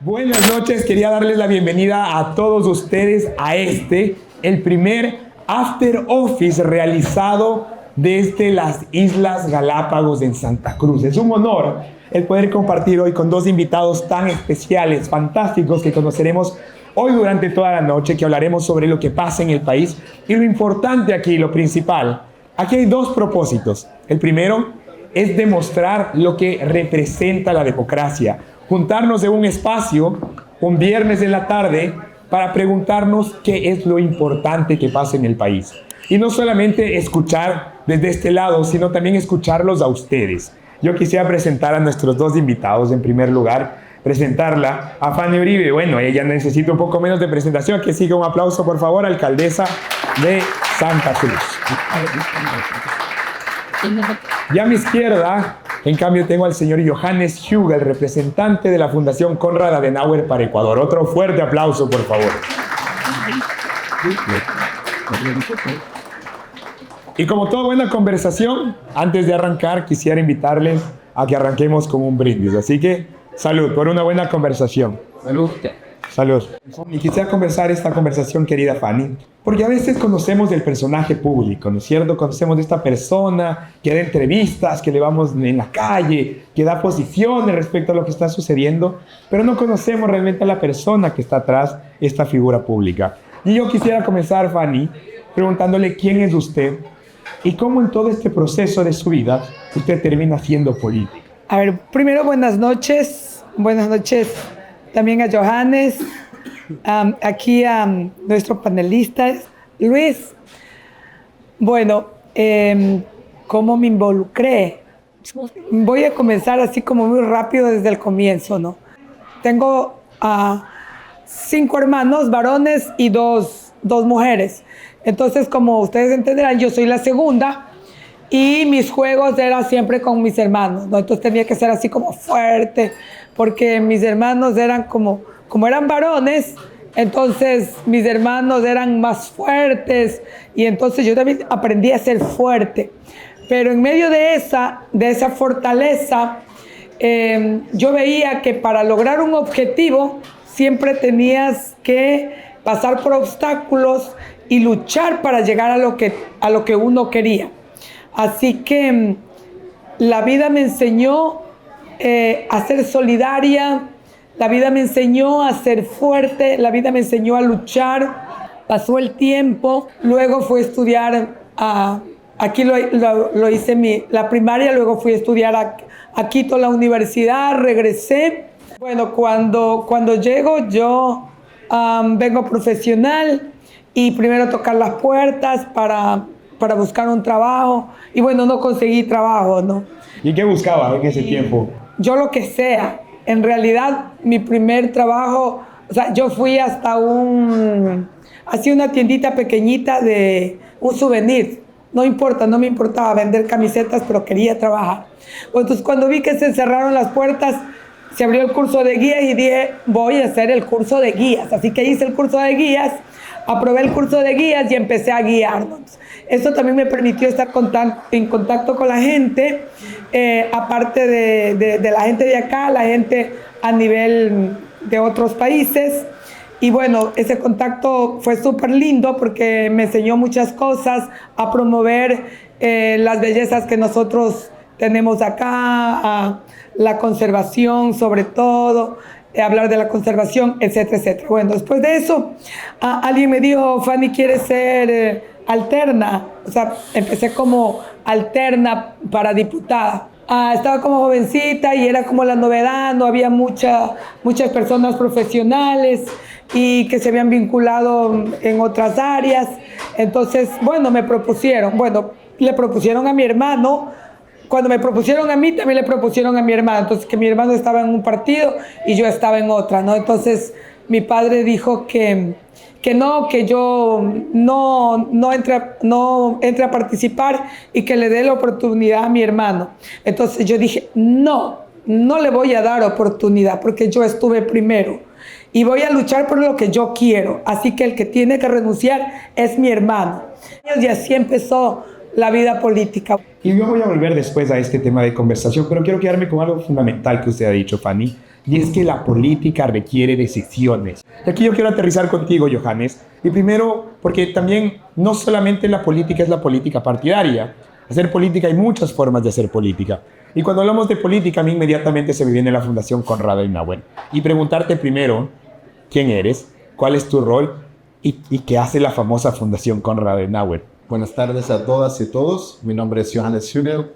Buenas noches, quería darles la bienvenida a todos ustedes a el primer After Office realizado desde las Islas Galápagos en Santa Cruz. Es un honor el poder compartir hoy con dos invitados tan especiales, fantásticos, que conoceremos hoy durante toda la noche, que hablaremos sobre lo que pasa en el país. Y lo importante aquí, lo principal, aquí hay dos propósitos. El primero es demostrar lo que representa la democracia. Juntarnos en un espacio, un viernes en la tarde, para preguntarnos qué es lo importante que pasa en el país. Y no solamente escuchar desde este lado, sino también escucharlos a ustedes. Yo quisiera presentar a nuestros dos invitados. En primer lugar, presentarla a Fanny Uribe. Bueno, ella necesita un poco menos de presentación. Que siga un aplauso, por favor, alcaldesa de Santa Cruz. Y a mi izquierda, en cambio, tengo al señor Johannes Hugo, el representante de la Fundación Konrad Adenauer para Ecuador. Otro fuerte aplauso, por favor. Y como toda buena conversación, antes de arrancar, quisiera invitarles a que arranquemos con un brindis. Así que, salud, por una buena conversación. Salud. Salud. Y quisiera comenzar esta conversación, querida Fanny, porque a veces conocemos del personaje público, ¿no es cierto? Conocemos de esta persona que da entrevistas, que le vamos en la calle, que da posiciones respecto a lo que está sucediendo, pero no conocemos realmente a la persona que está atrás de esta figura pública. Y yo quisiera comenzar, Fanny, preguntándole quién es usted y cómo en todo este proceso de su vida usted termina siendo política. A ver, primero buenas noches también a Johannes, aquí a nuestro panelista Luis. Bueno, ¿cómo me involucré? Voy a comenzar así como muy rápido desde el comienzo, ¿no? Tengo 5 hermanos varones y dos mujeres. Entonces, como ustedes entenderán, yo soy la segunda y mis juegos eran siempre con mis hermanos, ¿no? Entonces tenía que ser así como fuerte, porque mis hermanos eran como eran varones, entonces mis hermanos eran más fuertes y entonces yo también aprendí a ser fuerte. Pero en medio de esa fortaleza, yo veía que para lograr un objetivo siempre tenías que pasar por obstáculos y luchar para llegar a lo que uno quería. Así que la vida me enseñó a ser solidaria, la vida me enseñó a ser fuerte, la vida me enseñó a luchar. Pasó el tiempo, luego fui a estudiar, aquí lo hice la primaria, luego fui a estudiar a Quito, la universidad, regresé. Bueno, cuando llego yo vengo profesional y primero tocar las puertas para buscar un trabajo y bueno, no conseguí trabajo, ¿no? ¿Y qué buscaba en ese tiempo? Yo lo que sea. En realidad, mi primer trabajo, o sea, yo fui hasta una tiendita pequeñita de un souvenir. No me importaba vender camisetas, pero quería trabajar. Entonces, cuando vi que se cerraron las puertas, se abrió el curso de guías y dije, voy a hacer el curso de guías. Así que hice el curso de guías, aprobé el curso de guías y empecé a guiarnos. Eso también me permitió estar en contacto con la gente, aparte de la gente de acá, la gente a nivel de otros países. Y bueno, ese contacto fue súper lindo porque me enseñó muchas cosas, a promover las bellezas que nosotros tenemos acá, la conservación sobre todo, hablar de la conservación, etcétera, etcétera. Bueno, después de eso, alguien me dijo, Fanny, ¿quieres ser alterna? O sea, empecé como alterna para diputada. Estaba como jovencita y era como la novedad, no había muchas personas profesionales y que se habían vinculado en otras áreas. Entonces, bueno, le propusieron a mi hermano. Cuando me propusieron a mí, también le propusieron a mi hermano. Entonces, que mi hermano estaba en un partido y yo estaba en otra, ¿no? Entonces, mi padre dijo que yo no entre a participar y que le dé la oportunidad a mi hermano. Entonces, yo dije, no le voy a dar oportunidad porque yo estuve primero y voy a luchar por lo que yo quiero. Así que el que tiene que renunciar es mi hermano. Y así empezó la vida política. Y yo voy a volver después a este tema de conversación, pero quiero quedarme con algo fundamental que usted ha dicho, Fanny, y es que la política requiere decisiones. Y aquí yo quiero aterrizar contigo, Johannes, y primero porque también no solamente la política es la política partidaria. Hacer política, hay muchas formas de hacer política. Y cuando hablamos de política, a mí inmediatamente se me viene la Fundación Konrad Adenauer. Y preguntarte primero, ¿quién eres? ¿Cuál es tu rol? ¿Y qué hace la famosa Fundación Konrad Adenauer? Buenas tardes a todas y todos. Mi nombre es Johannes Hügel.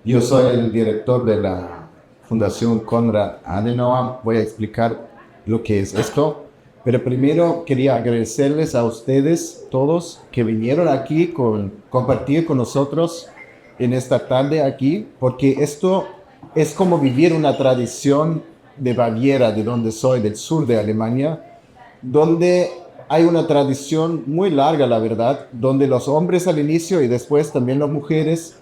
Yo soy el director de la Fundación Konrad Adenauer. Voy a explicar lo que es esto. Pero primero quería agradecerles a ustedes todos que vinieron aquí compartir con nosotros en esta tarde aquí, porque esto es como vivir una tradición de Baviera, de donde soy, del sur de Alemania, donde hay una tradición muy larga, la verdad, donde los hombres al inicio y después también las mujeres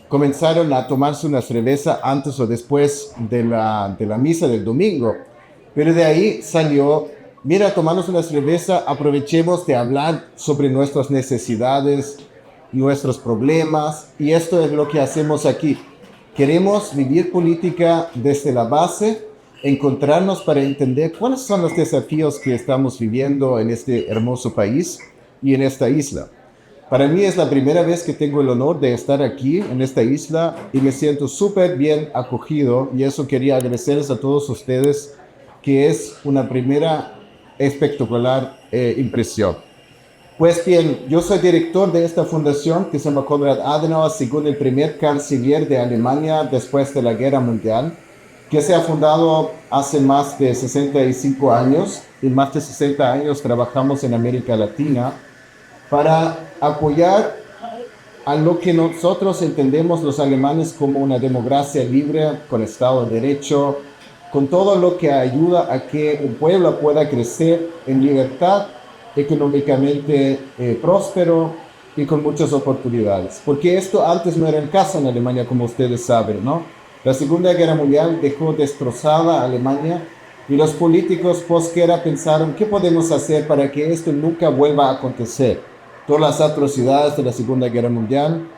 comenzaron a tomarse una cerveza antes o después de la misa del domingo. Pero de ahí salió, mira, tomarnos una cerveza, aprovechemos de hablar sobre nuestras necesidades, nuestros problemas, y esto es lo que hacemos aquí. Queremos vivir política desde la base, encontrarnos para entender cuáles son los desafíos que estamos viviendo en este hermoso país y en esta isla. Para mí es la primera vez que tengo el honor de estar aquí en esta isla y me siento súper bien acogido, y eso quería agradecerles a todos ustedes, que es una primera espectacular impresión. Pues bien, yo soy director de esta fundación que se llama Konrad Adenauer, según el primer canciller de Alemania después de la Guerra Mundial, que se ha fundado hace más de 65 años. Y más de 60 años trabajamos en América Latina para apoyar a lo que nosotros entendemos los alemanes como una democracia libre, con Estado de Derecho, con todo lo que ayuda a que un pueblo pueda crecer en libertad, económicamente próspero y con muchas oportunidades. Porque esto antes no era el caso en Alemania, como ustedes saben, ¿no? La Segunda Guerra Mundial dejó destrozada a Alemania, y los políticos posguerra pensaron, ¿qué podemos hacer para que esto nunca vuelva a acontecer? Todas las atrocidades de la Segunda Guerra Mundial,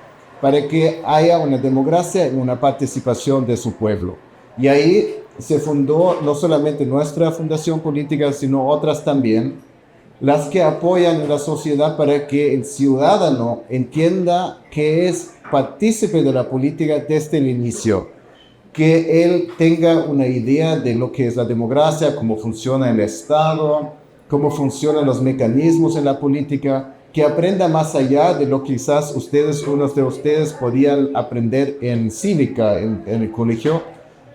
para que haya una democracia y una participación de su pueblo. Y ahí se fundó no solamente nuestra fundación política, sino otras también, las que apoyan a la sociedad para que el ciudadano entienda que es partícipe de la política desde el inicio, que él tenga una idea de lo que es la democracia, cómo funciona el Estado, cómo funcionan los mecanismos en la política, que aprenda más allá de lo que quizás unos de ustedes podían aprender en cívica, en el colegio.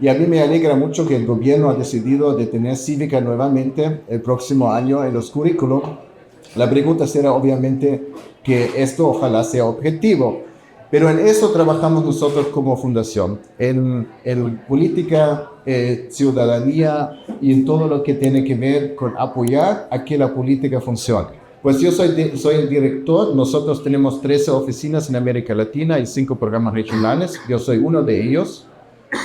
Y a mí me alegra mucho que el gobierno ha decidido de tener cívica nuevamente el próximo año en los currículos. La pregunta será obviamente que esto ojalá sea objetivo. Pero en eso trabajamos nosotros como fundación, en política, ciudadanía y en todo lo que tiene que ver con apoyar a que la política funcione. Pues yo soy el director. Nosotros tenemos 13 oficinas en América Latina y 5 programas regionales. Yo soy uno de ellos.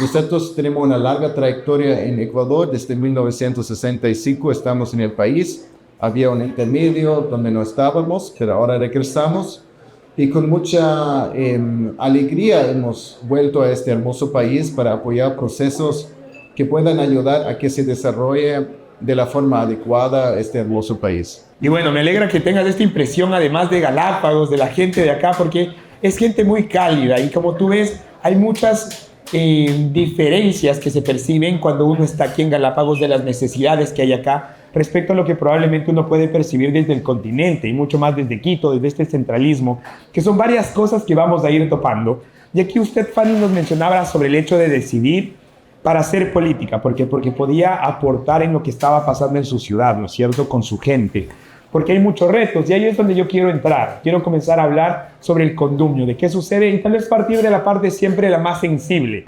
Nosotros tenemos una larga trayectoria en Ecuador. Desde 1965 estamos en el país. Había un intermedio donde no estábamos, pero ahora regresamos. Y con mucha alegría hemos vuelto a este hermoso país para apoyar procesos que puedan ayudar a que se desarrolle de la forma adecuada este hermoso país. Y bueno, me alegra que tengas esta impresión, además de Galápagos, de la gente de acá, porque es gente muy cálida. Y como tú ves, hay muchas diferencias que se perciben cuando uno está aquí en Galápagos, de las necesidades que hay acá respecto a lo que probablemente uno puede percibir desde el continente y mucho más desde Quito, desde este centralismo, que son varias cosas que vamos a ir topando. Y aquí usted, Fanny, nos mencionaba sobre el hecho de decidir para hacer política, porque podía aportar en lo que estaba pasando en su ciudad, ¿no es cierto?, con su gente. Porque hay muchos retos, y ahí es donde yo quiero entrar. Quiero comenzar a hablar sobre el condumio, de qué sucede, y tal vez partir de la parte siempre la más sensible.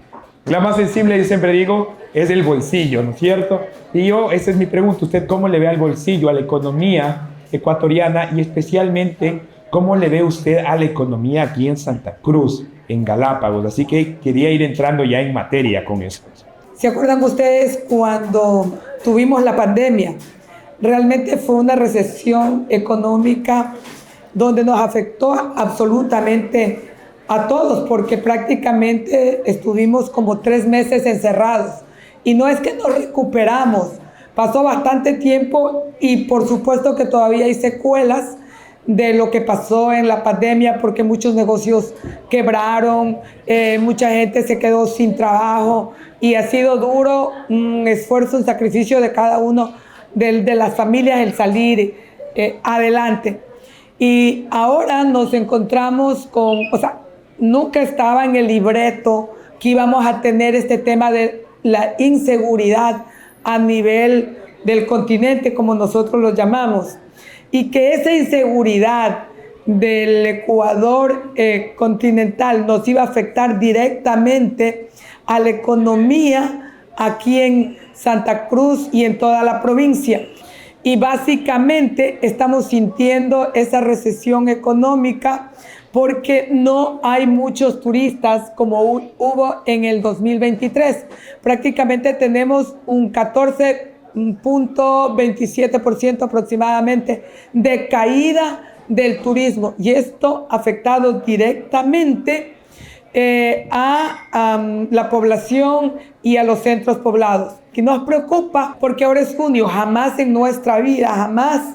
La más sensible, yo siempre digo, es el bolsillo, ¿no es cierto? Y esa es mi pregunta, ¿usted cómo le ve al bolsillo, a la economía ecuatoriana, y especialmente, cómo le ve usted a la economía aquí en Santa Cruz, en Galápagos? Así que quería ir entrando ya en materia con eso. ¿Se acuerdan ustedes cuando tuvimos la pandemia? Realmente fue una recesión económica donde nos afectó absolutamente a todos, porque prácticamente estuvimos como 3 meses encerrados Y no es que nos recuperamos, pasó bastante tiempo y por supuesto que todavía hay secuelas de lo que pasó en la pandemia, porque muchos negocios quebraron, mucha gente se quedó sin trabajo y ha sido duro, un esfuerzo, un sacrificio de cada uno de las familias el salir adelante. Y ahora nos encontramos con, o sea, nunca estaba en el libreto que íbamos a tener este tema de la inseguridad a nivel del continente, como nosotros lo llamamos. Y que esa inseguridad del Ecuador continental nos iba a afectar directamente a la economía aquí en Santa Cruz y en toda la provincia. Y básicamente estamos sintiendo esa recesión económica porque no hay muchos turistas como hubo en el 2023. Prácticamente tenemos un 14.27% aproximadamente de caída del turismo, y esto ha afectado directamente a la población y a los centros poblados. Que nos preocupa porque ahora es junio, jamás en nuestra vida, jamás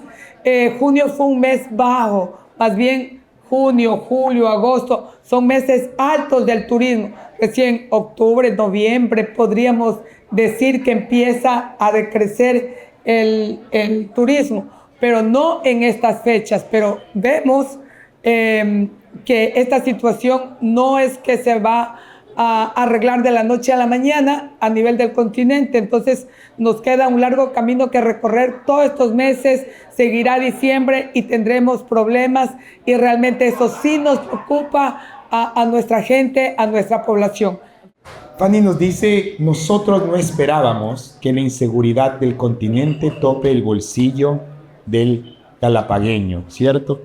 junio fue un mes bajo, más bien junio, julio, agosto son meses altos del turismo. Recién octubre, noviembre podríamos decir que empieza a decrecer el turismo, pero no en estas fechas. Pero vemos que esta situación no es que se va a arreglar de la noche a la mañana a nivel del continente. Entonces nos queda un largo camino que recorrer todos estos meses, seguirá diciembre y tendremos problemas, y realmente eso sí nos preocupa a nuestra gente, a nuestra población. Fanny nos dice, nosotros no esperábamos que la inseguridad del continente tope el bolsillo del galapagueño, ¿cierto?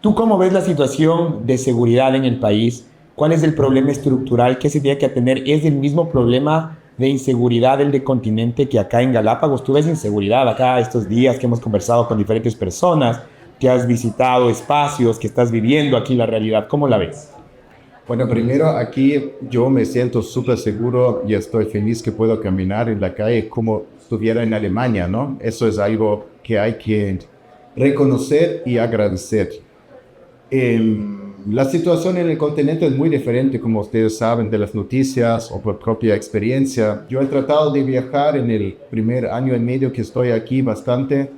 ¿Tú cómo ves la situación de seguridad en el país? ¿Cuál es el problema estructural que se tiene que atender? ¿Es el mismo problema de inseguridad del continente que acá en Galápagos? ¿Tú ves inseguridad acá estos días que hemos conversado con diferentes personas, que has visitado espacios, que estás viviendo aquí la realidad? ¿Cómo la ves? Bueno, primero aquí yo me siento súper seguro y estoy feliz que puedo caminar en la calle como estuviera en Alemania, ¿no? Eso es algo que hay que reconocer y agradecer. La situación en el continente es muy diferente, como ustedes saben, de las noticias o por propia experiencia. Yo he tratado de viajar en el primer año y medio que estoy aquí bastante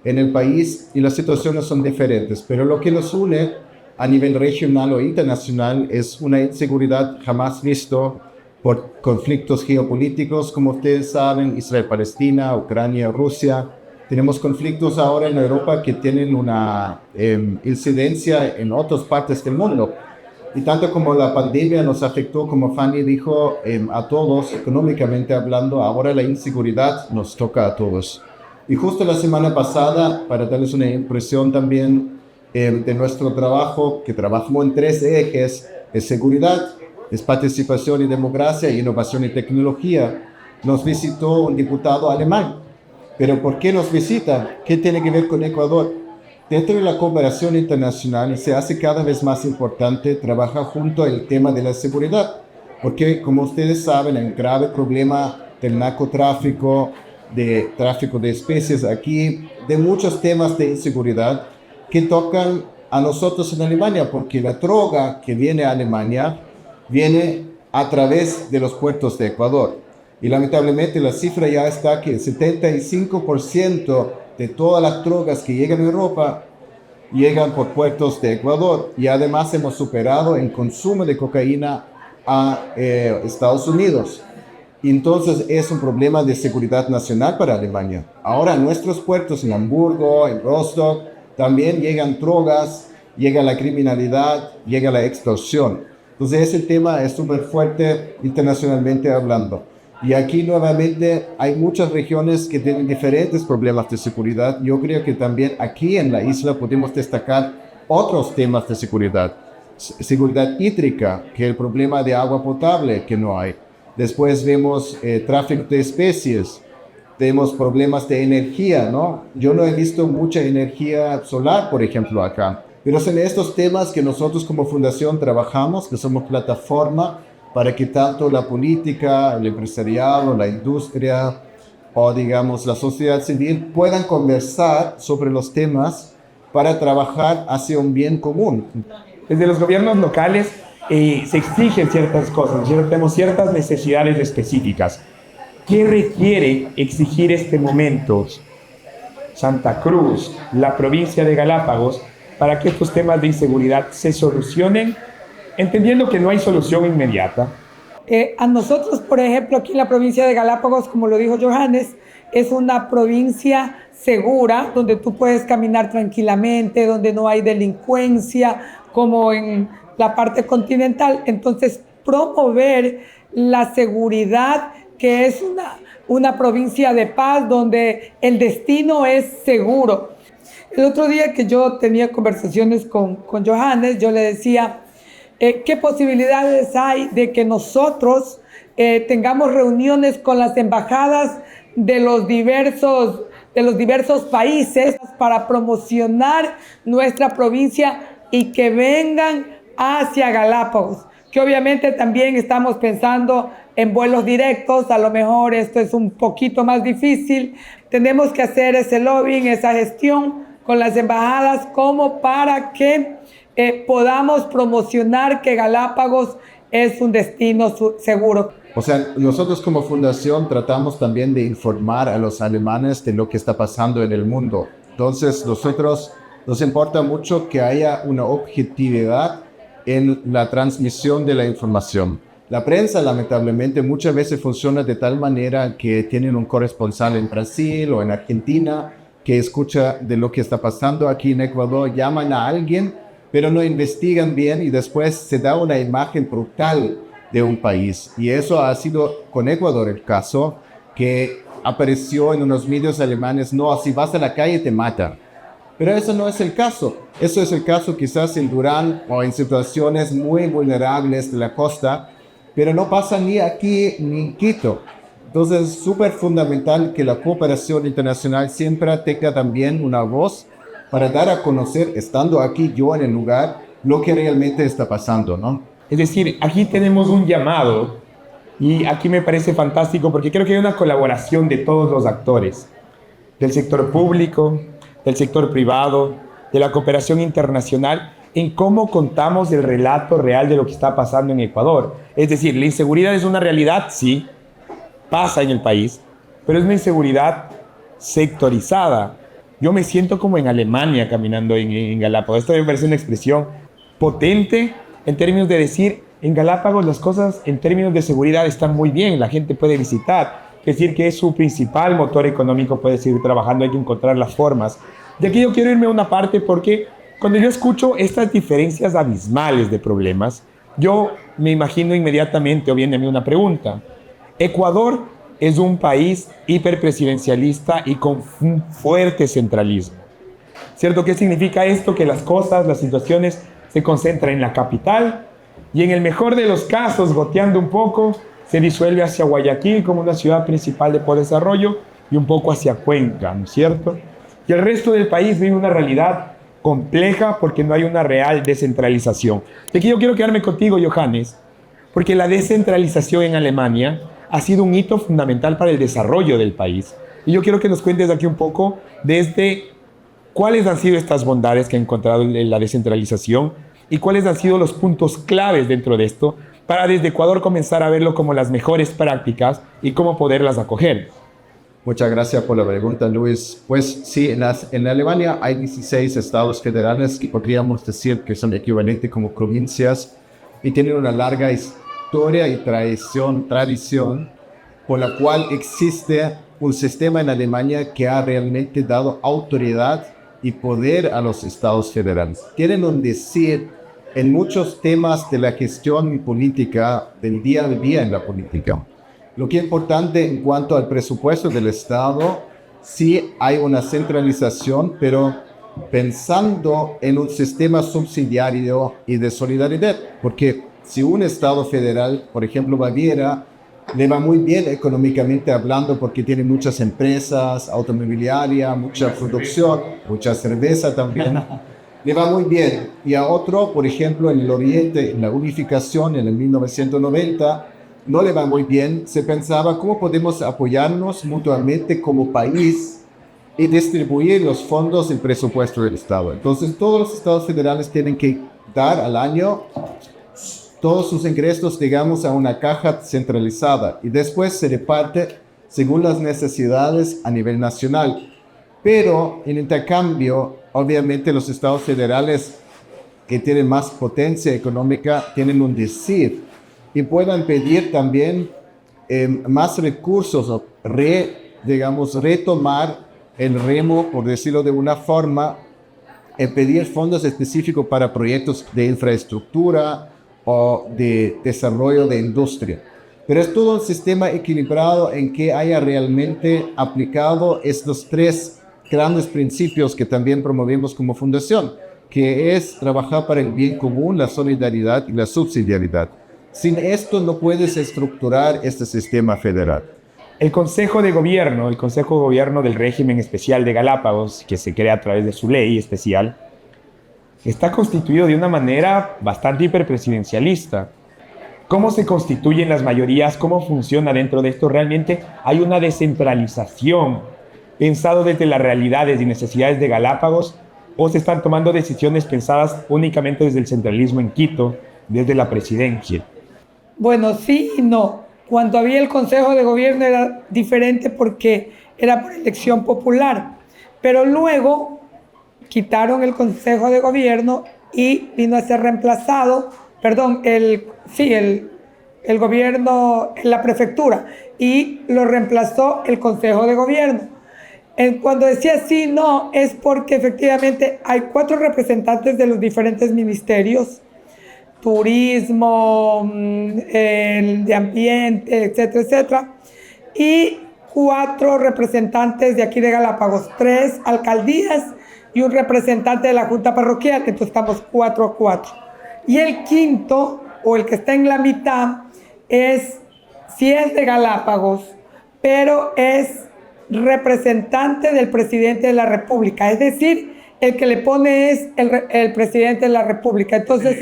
en el país y las situaciones son diferentes, pero lo que nos une a nivel regional o internacional es una inseguridad jamás visto por conflictos geopolíticos, como ustedes saben, Israel-Palestina, Ucrania-Rusia. Tenemos conflictos ahora en Europa que tienen una incidencia en otras partes del mundo. Y tanto como la pandemia nos afectó, como Fanny dijo, a todos, económicamente hablando, ahora la inseguridad nos toca a todos. Y justo la semana pasada, para darles una impresión también de nuestro trabajo, que trabajamos en 3 ejes, es seguridad, es participación y democracia, y innovación y tecnología, nos visitó un diputado alemán. ¿Pero por qué nos visita? ¿Qué tiene que ver con Ecuador? Dentro de la cooperación internacional se hace cada vez más importante trabajar junto al tema de la seguridad, porque como ustedes saben, hay un grave problema del narcotráfico, de tráfico de especies aquí, de muchos temas de inseguridad que tocan a nosotros en Alemania, porque la droga que viene a Alemania viene a través de los puertos de Ecuador. Y lamentablemente la cifra ya está que el 75% de todas las drogas que llegan a Europa llegan por puertos de Ecuador. Y además hemos superado el consumo de cocaína a Estados Unidos. Y entonces es un problema de seguridad nacional para Alemania. Ahora en nuestros puertos, en Hamburgo, en Rostock, también llegan drogas, llega la criminalidad, llega la extorsión. Entonces ese tema es súper fuerte internacionalmente hablando. Y aquí nuevamente hay muchas regiones que tienen diferentes problemas de seguridad. Yo creo que también aquí en la isla podemos destacar otros temas de seguridad. Seguridad hídrica, que es el problema de agua potable que no hay. Después vemos tráfico de especies. Tenemos problemas de energía, ¿no? Yo no he visto mucha energía solar, por ejemplo, acá. Pero son estos temas que nosotros como fundación trabajamos, que somos plataforma para que tanto la política, el empresariado, la industria o digamos la sociedad civil puedan conversar sobre los temas para trabajar hacia un bien común. Desde los gobiernos locales se exigen ciertas cosas, tenemos ciertas necesidades específicas. ¿Qué requiere exigir este momento Santa Cruz, la provincia de Galápagos, para que estos temas de inseguridad se solucionen, entendiendo que no hay solución inmediata? A nosotros, por ejemplo, aquí en la provincia de Galápagos, como lo dijo Johannes, es una provincia segura, donde tú puedes caminar tranquilamente, donde no hay delincuencia, como en la parte continental. Entonces, promover la seguridad, que es una provincia de paz, donde el destino es seguro. El otro día que yo tenía conversaciones con Johannes, yo le decía, ¿qué posibilidades hay de que nosotros tengamos reuniones con las embajadas de los diversos países para promocionar nuestra provincia y que vengan hacia Galápagos? Que obviamente también estamos pensando en vuelos directos, a lo mejor esto es un poquito más difícil. Tenemos que hacer ese lobbying, esa gestión con las embajadas como para que podamos promocionar que Galápagos es un destino seguro. O sea, nosotros como fundación tratamos también de informar a los alemanes de lo que está pasando en el mundo. Entonces, nosotros nos importa mucho que haya una objetividad en la transmisión de la información. La prensa, lamentablemente, muchas veces funciona de tal manera que tienen un corresponsal en Brasil o en Argentina que escucha de lo que está pasando aquí en Ecuador, llaman a alguien, pero no investigan bien y después se da una imagen brutal de un país. Y eso ha sido con Ecuador el caso, que apareció en unos medios alemanes, no, si vas a la calle te matan. Pero eso no es el caso. Eso es el caso quizás en Durán o en situaciones muy vulnerables de la costa, pero no pasa ni aquí ni en Quito. Entonces es súper fundamental que la cooperación internacional siempre tenga también una voz para dar a conocer, estando aquí yo en el lugar, lo que realmente está pasando, ¿no? Es decir, aquí tenemos un llamado y aquí me parece fantástico porque creo que hay una colaboración de todos los actores, del sector público, del sector privado, de la cooperación internacional, en cómo contamos el relato real de lo que está pasando en Ecuador. Es decir, la inseguridad es una realidad, sí, pasa en el país, pero es una inseguridad sectorizada. Yo me siento como en Alemania caminando en Galápagos. Esto me parece una expresión potente en términos de decir, en Galápagos las cosas en términos de seguridad están muy bien, la gente puede visitar, es decir, que es su principal motor económico, puede seguir trabajando, hay que encontrar las formas. De aquí yo quiero irme a una parte porque cuando yo escucho estas diferencias abismales de problemas, yo me imagino inmediatamente, o viene a mí una pregunta. Ecuador es un país hiperpresidencialista y con un fuerte centralismo. ¿Cierto? ¿Qué significa esto? Que las cosas, las situaciones se concentran en la capital y en el mejor de los casos, goteando un poco, se disuelve hacia Guayaquil como una ciudad principal de desarrollo y un poco hacia Cuenca, ¿no es cierto? Y el resto del país vive una realidad compleja porque no hay una real descentralización. Y aquí yo quiero quedarme contigo, Johannes, porque la descentralización en Alemania ha sido un hito fundamental para el desarrollo del país. Y yo quiero que nos cuentes aquí un poco desde cuáles han sido estas bondades que ha encontrado en la descentralización y cuáles han sido los puntos claves dentro de esto para desde Ecuador comenzar a verlo como las mejores prácticas y cómo poderlas acoger. Muchas gracias por la pregunta, Luis. Pues sí, en Alemania hay 16 estados federales que podríamos decir que son equivalentes como provincias y tienen una larga historia y tradición por la cual existe un sistema en Alemania que ha realmente dado autoridad y poder a los estados federales. Tienen un decir en muchos temas de la gestión política, del día a día en la política. Lo que es importante en cuanto al presupuesto del Estado, sí hay una centralización, pero pensando en un sistema subsidiario y de solidaridad, porque si un Estado federal, por ejemplo Baviera, le va muy bien económicamente hablando porque tiene muchas empresas, automobiliaria, mucha producción, mucha cerveza también. le va muy bien. Y a otro, por ejemplo, en el Oriente, en la unificación en el 1990, no le va muy bien. Se pensaba cómo podemos apoyarnos mutuamente como país y distribuir los fondos del presupuesto del Estado. Entonces, todos los estados federales tienen que dar al año todos sus ingresos, digamos, a una caja centralizada y después se reparte según las necesidades a nivel nacional. Pero en intercambio, obviamente los estados federales que tienen más potencia económica tienen un decir y puedan pedir también más recursos o retomar el remo, por decirlo de una forma, pedir fondos específicos para proyectos de infraestructura o de desarrollo de industria. Pero es todo un sistema equilibrado en que haya realmente aplicado estos tres grandes principios que también promovemos como fundación, que es trabajar para el bien común, la solidaridad y la subsidiariedad. Sin esto no puedes estructurar este sistema federal. El Consejo de Gobierno del Régimen Especial de Galápagos, que se crea a través de su ley especial, está constituido de una manera bastante hiperpresidencialista. ¿Cómo se constituyen las mayorías? ¿Cómo funciona dentro de esto? ¿Realmente hay una descentralización pensado desde las realidades y necesidades de Galápagos? ¿O se están tomando decisiones pensadas únicamente desde el centralismo en Quito, desde la presidencia? Bueno, sí y no. Cuando había el Consejo de Gobierno era diferente porque era por elección popular. Pero luego quitaron el Consejo de Gobierno y vino a ser reemplazado, el gobierno en la prefectura, y lo reemplazó el Consejo de Gobierno. Cuando decía sí, no, es porque efectivamente hay 4 representantes de los diferentes ministerios: turismo, el de ambiente, etcétera, etcétera, y 4 representantes de aquí de Galápagos, 3 alcaldías y un representante de la Junta Parroquial. Entonces estamos 4-4. Y el quinto, o el que está en la mitad, sí es de Galápagos, pero es representante del presidente de la República. Es decir, el que le pone es el presidente de la República. Entonces,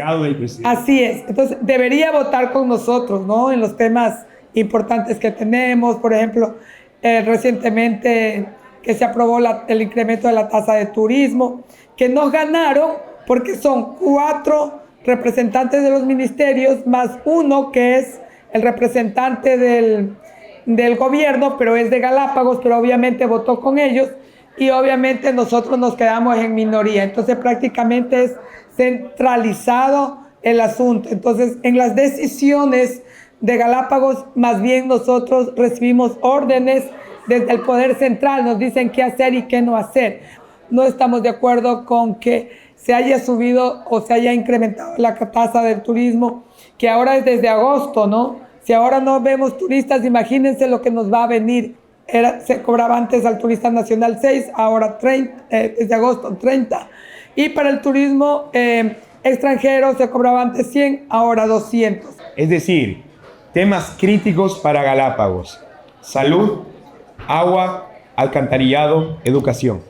así es. Entonces, debería votar con nosotros, ¿no? En los temas importantes que tenemos. Por ejemplo, recientemente que se aprobó el incremento de la tasa de turismo, que nos ganaron porque son 4 representantes de los ministerios más 1 que es el representante del gobierno, pero es de Galápagos, pero obviamente votó con ellos. Y obviamente nosotros nos quedamos en minoría. Entonces prácticamente es centralizado el asunto. Entonces en las decisiones de Galápagos, más bien nosotros recibimos órdenes desde el poder central. Nos dicen qué hacer y qué no hacer. No estamos de acuerdo con que se haya subido o se haya incrementado la tasa del turismo, que ahora es desde agosto, ¿no? Si ahora no vemos turistas, imagínense lo que nos va a venir. Se cobraba antes al turista nacional 6, ahora 30, desde agosto 30. Y para el turismo extranjero se cobraba antes 100, ahora 200. Es decir, temas críticos para Galápagos: salud, agua, alcantarillado, educación.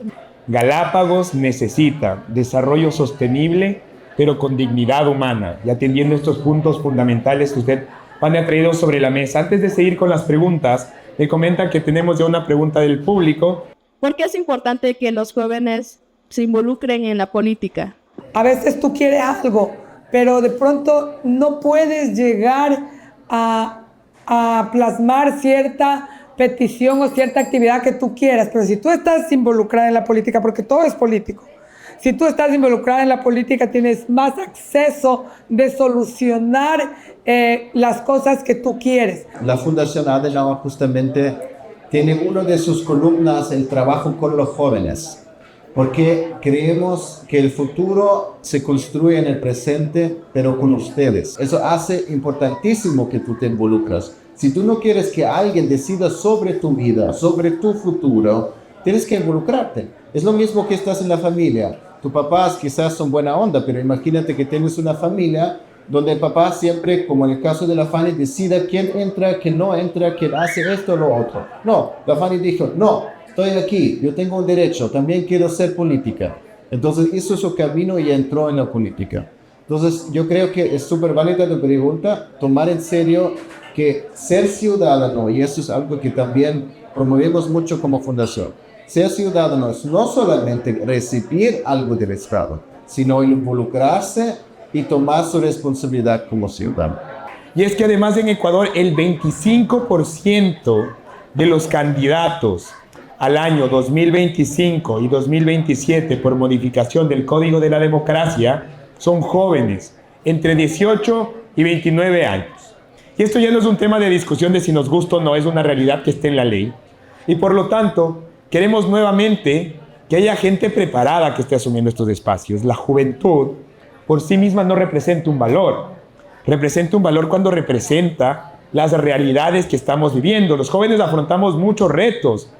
Galápagos necesita desarrollo sostenible, pero con dignidad humana, y atendiendo estos puntos fundamentales que usted ha traído sobre la mesa. Antes de seguir con las preguntas, me comentan que tenemos ya una pregunta del público. ¿Por qué es importante que los jóvenes se involucren en la política? A veces tú quieres algo, pero de pronto no puedes llegar a plasmar cierta petición o cierta actividad que tú quieras. Pero si tú estás involucrada en la política, porque todo es político, si tú estás involucrada en la política, tienes más acceso de solucionar las cosas que tú quieres. La Fundación Adenauer justamente tiene una de sus columnas el trabajo con los jóvenes, porque creemos que el futuro se construye en el presente, pero con ustedes. Eso hace importantísimo que tú te involucras. Si tú no quieres que alguien decida sobre tu vida, sobre tu futuro, tienes que involucrarte. Es lo mismo que estás en la familia. Tus papás quizás son buena onda, pero imagínate que tienes una familia donde el papá siempre, como en el caso de la Fanny, decida quién entra, quién no entra, quién hace esto o lo otro. No, la Fanny dijo, no, estoy aquí, yo tengo un derecho, también quiero ser política. Entonces hizo su camino y entró en la política. Entonces yo creo que es súper válida tu pregunta, tomar en serio que ser ciudadano, y eso es algo que también promovemos mucho como fundación, ser ciudadano es no solamente recibir algo del Estado, sino involucrarse y tomar su responsabilidad como ciudadano. Y es que además en Ecuador el 25% de los candidatos al año 2025 y 2027 por modificación del Código de la Democracia son jóvenes entre 18 y 29 años. Y esto ya no es un tema de discusión de si nos gusta o no, es una realidad que está en la ley. Y por lo tanto, queremos nuevamente que haya gente preparada que esté asumiendo estos espacios. La juventud por sí misma no representa un valor. Representa un valor cuando representa las realidades que estamos viviendo. Los jóvenes afrontamos muchos retos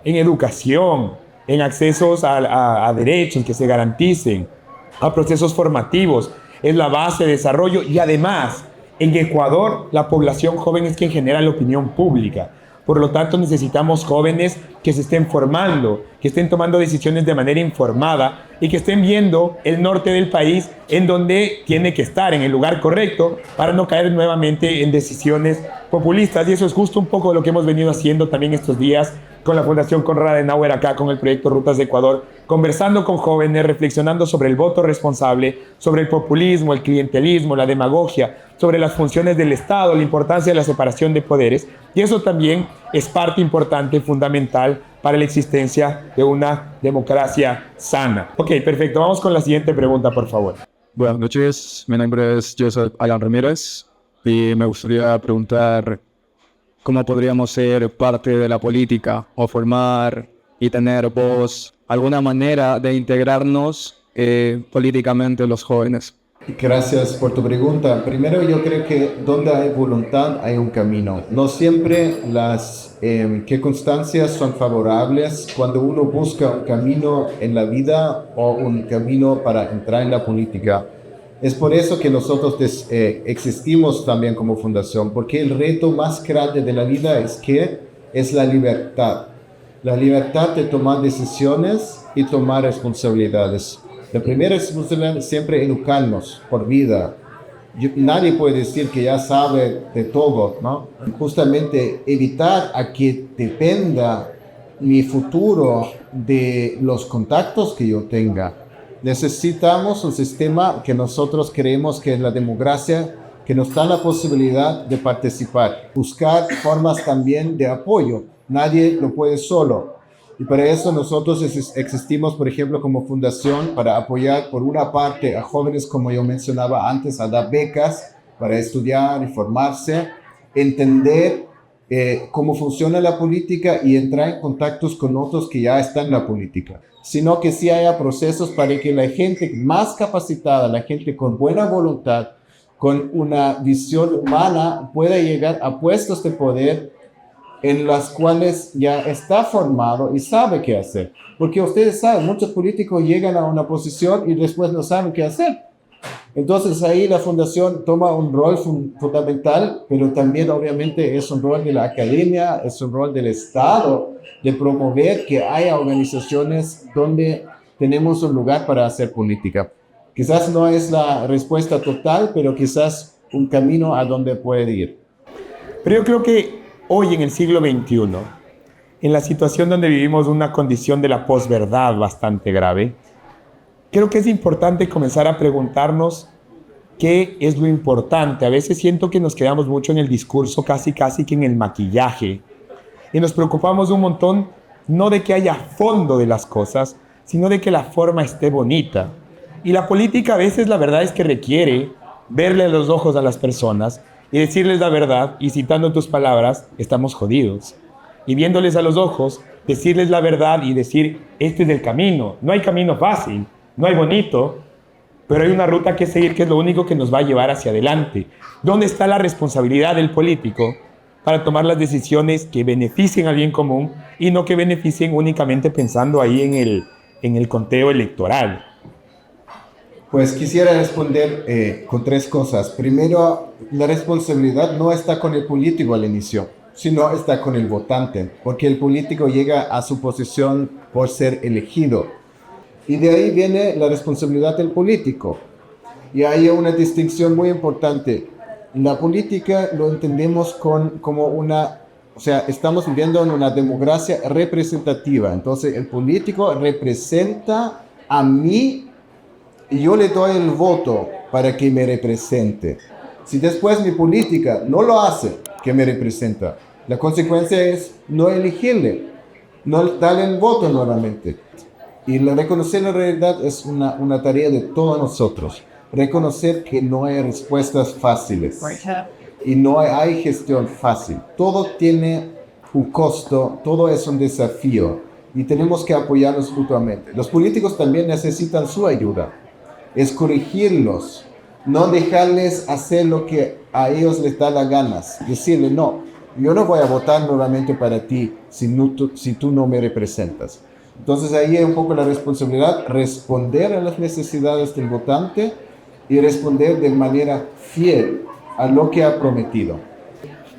en educación, en accesos a derechos que se garanticen, a procesos formativos. Es la base de desarrollo y además, en Ecuador, la población joven es quien genera la opinión pública. Por lo tanto, necesitamos jóvenes que se estén formando, que estén tomando decisiones de manera informada y que estén viendo el norte del país en donde tiene que estar, en el lugar correcto, para no caer nuevamente en decisiones populistas. Y eso es justo un poco lo que hemos venido haciendo también estos días con la Fundación Konrad Adenauer acá, con el proyecto Rutas de Ecuador, conversando con jóvenes, reflexionando sobre el voto responsable, sobre el populismo, el clientelismo, la demagogia, sobre las funciones del Estado, la importancia de la separación de poderes. Y eso también es parte importante, fundamental para la existencia de una democracia sana. Ok, perfecto. Vamos con la siguiente pregunta, por favor. Buenas noches, mi nombre es Joseph Alan Ramírez y me gustaría preguntar cómo podríamos ser parte de la política o formar y tener voz, alguna manera de integrarnos políticamente los jóvenes. Gracias por tu pregunta. Primero, yo creo que donde hay voluntad hay un camino. No siempre las circunstancias son favorables cuando uno busca un camino en la vida o un camino para entrar en la política. Es por eso que nosotros existimos también como fundación, porque el reto más grande de la vida es la libertad. La libertad de tomar decisiones y tomar responsabilidades. La primera responsabilidad es siempre educarnos por vida. Nadie puede decir que ya sabe de todo, ¿no? Justamente evitar a que dependa mi futuro de los contactos que yo tenga. Necesitamos un sistema que nosotros creemos que es la democracia, que nos da la posibilidad de participar. Buscar formas también de apoyo. Nadie lo puede solo. Y para eso nosotros existimos, por ejemplo, como fundación para apoyar, por una parte, a jóvenes, como yo mencionaba antes, a dar becas para estudiar y formarse, entender cómo funciona la política y entrar en contactos con otros que ya están en la política. Sino que sí haya procesos para que la gente más capacitada, la gente con buena voluntad, con una visión humana, pueda llegar a puestos de poder en las cuales ya está formado y sabe qué hacer. Porque ustedes saben, muchos políticos llegan a una posición y después no saben qué hacer. Entonces ahí la fundación toma un rol fundamental, pero también obviamente es un rol de la academia, es un rol del Estado, de promover que haya organizaciones donde tenemos un lugar para hacer política. Quizás no es la respuesta total, pero quizás un camino a donde puede ir. Pero yo creo que hoy en el siglo XXI, en la situación donde vivimos una condición de la posverdad bastante grave, creo que es importante comenzar a preguntarnos qué es lo importante. A veces siento que nos quedamos mucho en el discurso, casi que en el maquillaje, y nos preocupamos un montón, no de que haya fondo de las cosas, sino de que la forma esté bonita. Y la política a veces la verdad es que requiere verle a los ojos a las personas y decirles la verdad, y citando tus palabras, estamos jodidos. Y viéndoles a los ojos, decirles la verdad y decir, este es el camino. No hay camino fácil, no hay bonito, pero hay una ruta que seguir que es lo único que nos va a llevar hacia adelante. ¿Dónde está la responsabilidad del político para tomar las decisiones que beneficien al bien común y no que beneficien únicamente pensando ahí en el conteo electoral? Pues quisiera responder con tres cosas. Primero, la responsabilidad no está con el político al inicio, sino está con el votante, porque el político llega a su posición por ser elegido. Y de ahí viene la responsabilidad del político. Y hay una distinción muy importante. La política lo entendemos como o sea, estamos viviendo en una democracia representativa. Entonces, el político representa a mí y yo le doy el voto para que me represente. Si después mi política no lo hace, que me representa, la consecuencia es no elegirle, no darle el voto nuevamente. Y reconocer la realidad es una tarea de todos nosotros. Reconocer que no hay respuestas fáciles y no hay gestión fácil. Todo tiene un costo, todo es un desafío y tenemos que apoyarnos mutuamente. Los políticos también necesitan su ayuda. Es corregirlos, no dejarles hacer lo que a ellos les da la gana. Decirle, no, yo no voy a votar nuevamente para ti si tú no me representas. Entonces ahí hay un poco la responsabilidad, responder a las necesidades del votante y responder de manera fiel a lo que ha prometido.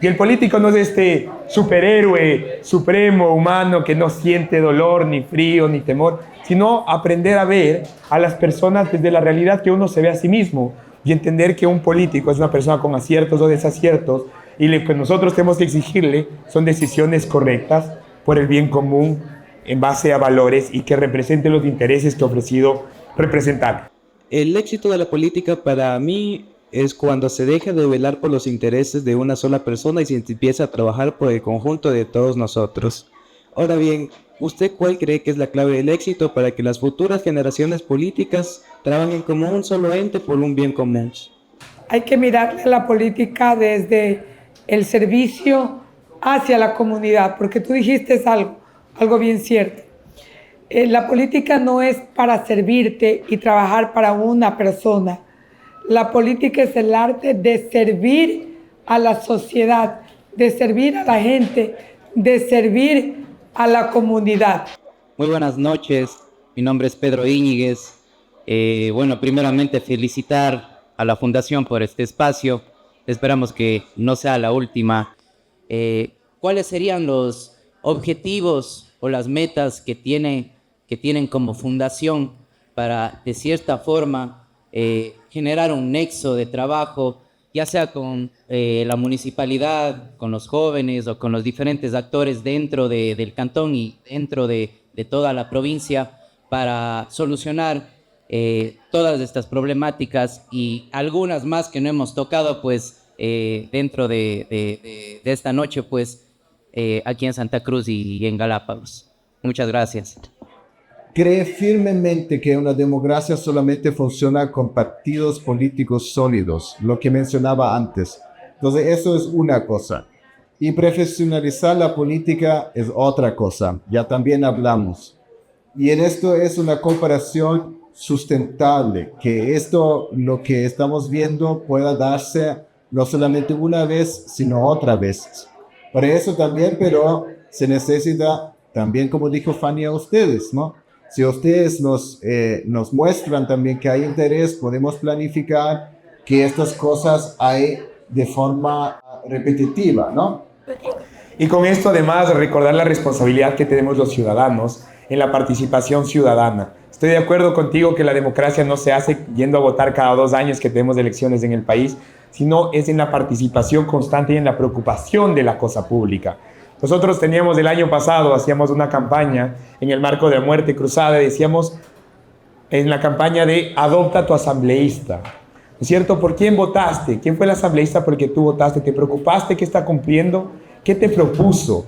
Y el político no es este superhéroe supremo, humano, que no siente dolor, ni frío, ni temor, sino aprender a ver a las personas desde la realidad que uno se ve a sí mismo y entender que un político es una persona con aciertos o desaciertos y lo que nosotros tenemos que exigirle son decisiones correctas por el bien común en base a valores y que representen los intereses que ha ofrecido representar. El éxito de la política para mí es cuando se deja de velar por los intereses de una sola persona y se empieza a trabajar por el conjunto de todos nosotros. Ahora bien, ¿usted cuál cree que es la clave del éxito para que las futuras generaciones políticas trabajen como un solo ente por un bien común? Hay que mirarle a la política desde el servicio hacia la comunidad, porque tú dijiste algo bien cierto. La política no es para servirte y trabajar para una persona. La política es el arte de servir a la sociedad, de servir a la gente, de servir a la comunidad. Muy buenas noches, mi nombre es Pedro Íñiguez. Bueno, primeramente felicitar a la Fundación por este espacio. Esperamos que no sea la última. ¿Cuáles serían los objetivos o las metas que tienen como fundación para, de cierta forma, generar un nexo de trabajo, ya sea con la municipalidad, con los jóvenes o con los diferentes actores dentro del cantón y dentro de toda la provincia para solucionar todas estas problemáticas y algunas más que no hemos tocado pues dentro de esta noche pues aquí en Santa Cruz y en Galápagos? Muchas gracias. Cree firmemente que una democracia solamente funciona con partidos políticos sólidos, lo que mencionaba antes. Entonces, eso es una cosa. Y profesionalizar la política es otra cosa. Ya también hablamos. Y en esto es una comparación sustentable, que esto, lo que estamos viendo, pueda darse no solamente una vez, sino otra vez. Para eso también, pero se necesita también, como dijo Fanny, a ustedes, ¿no? Si ustedes nos muestran también que hay interés, podemos planificar que estas cosas hay de forma repetitiva, ¿no? Y con esto además recordar la responsabilidad que tenemos los ciudadanos en la participación ciudadana. Estoy de acuerdo contigo que la democracia no se hace yendo a votar cada 2 años que tenemos elecciones en el país, sino es en la participación constante y en la preocupación de la cosa pública. Nosotros teníamos el año pasado, hacíamos una campaña en el marco de la muerte cruzada, decíamos en la campaña de adopta a tu asambleísta, ¿no es cierto? ¿Por quién votaste? ¿Quién fue el asambleísta por el que tú votaste? ¿Te preocupaste? ¿Qué está cumpliendo? ¿Qué te propuso?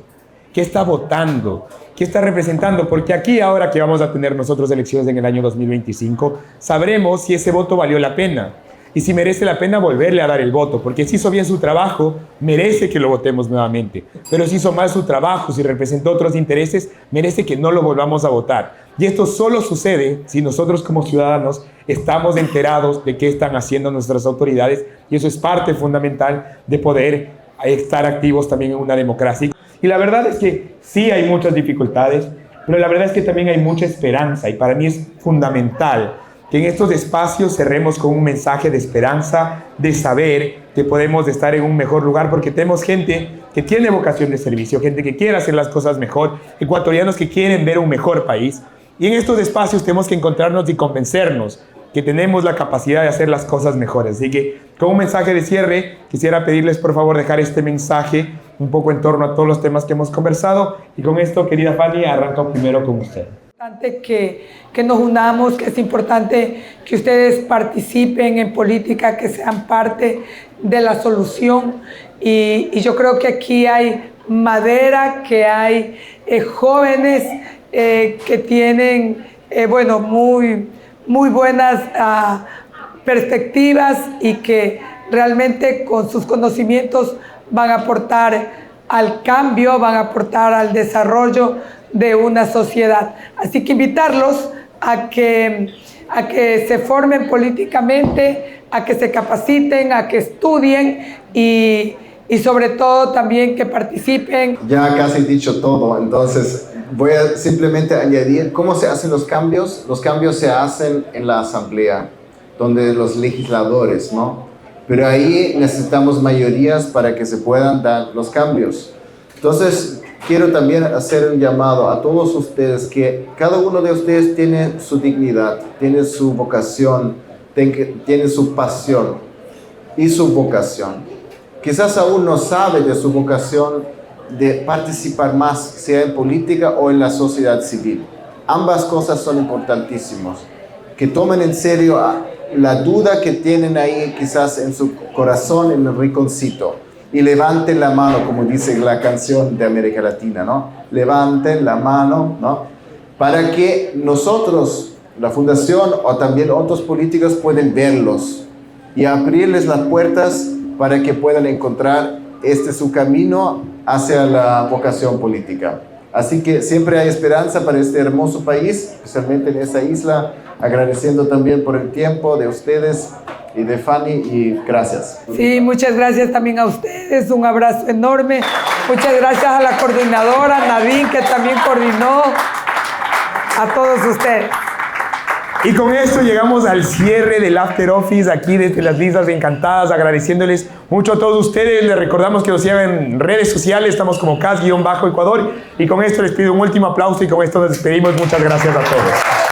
¿Qué está votando? ¿Qué está representando? Porque aquí, ahora que vamos a tener nosotros elecciones en el año 2025, sabremos si ese voto valió la pena y si merece la pena volverle a dar el voto, porque si hizo bien su trabajo, merece que lo votemos nuevamente. Pero si hizo mal su trabajo, si representó otros intereses, merece que no lo volvamos a votar. Y esto solo sucede si nosotros como ciudadanos estamos enterados de qué están haciendo nuestras autoridades, y eso es parte fundamental de poder estar activos también en una democracia. Y la verdad es que sí hay muchas dificultades, pero la verdad es que también hay mucha esperanza, y para mí es fundamental que en estos espacios cerremos con un mensaje de esperanza, de saber que podemos estar en un mejor lugar, porque tenemos gente que tiene vocación de servicio, gente que quiere hacer las cosas mejor, ecuatorianos que quieren ver un mejor país. Y en estos espacios tenemos que encontrarnos y convencernos que tenemos la capacidad de hacer las cosas mejores. Así que, con un mensaje de cierre, quisiera pedirles por favor dejar este mensaje un poco en torno a todos los temas que hemos conversado. Y con esto, querida Fanny, arranco primero con usted. Que nos unamos, que es importante que ustedes participen en política, que sean parte de la solución. Y yo creo que aquí hay madera, que hay jóvenes que tienen, bueno, muy buenas perspectivas y que realmente con sus conocimientos van a aportar al cambio, van a aportar al desarrollo de una sociedad. Así que invitarlos a que se formen políticamente, a que se capaciten, a que estudien y sobre todo también que participen. Ya casi he dicho todo, entonces voy a simplemente añadir cómo se hacen los cambios. Los cambios se hacen en la asamblea, donde los legisladores, ¿no? Pero ahí necesitamos mayorías para que se puedan dar los cambios. Entonces, quiero también hacer un llamado a todos ustedes, que cada uno de ustedes tiene su dignidad, tiene su vocación, tiene su pasión y su vocación. Quizás aún no sabe de su vocación de participar más, sea en política o en la sociedad civil. Ambas cosas son importantísimas. Que tomen en serio la duda que tienen ahí quizás en su corazón, en el rinconcito, y levanten la mano, como dice la canción de América Latina, ¿no? Levanten la mano, ¿no? Para que nosotros, la fundación o también otros políticos pueden verlos y abrirles las puertas para que puedan encontrar su camino hacia la vocación política. Así que siempre hay esperanza para este hermoso país, especialmente en esta isla, agradeciendo también por el tiempo de ustedes y de Fanny, y gracias. Sí, muchas gracias también a ustedes, un abrazo enorme. Muchas gracias a la coordinadora Nadine, que también coordinó, a todos ustedes. Y con esto llegamos al cierre del After Office aquí desde las Islas Encantadas, agradeciéndoles mucho a todos ustedes. Les recordamos que nos sigan en redes sociales, estamos como CAS-Ecuador. Y con esto les pido un último aplauso y con esto nos despedimos. Muchas gracias a todos.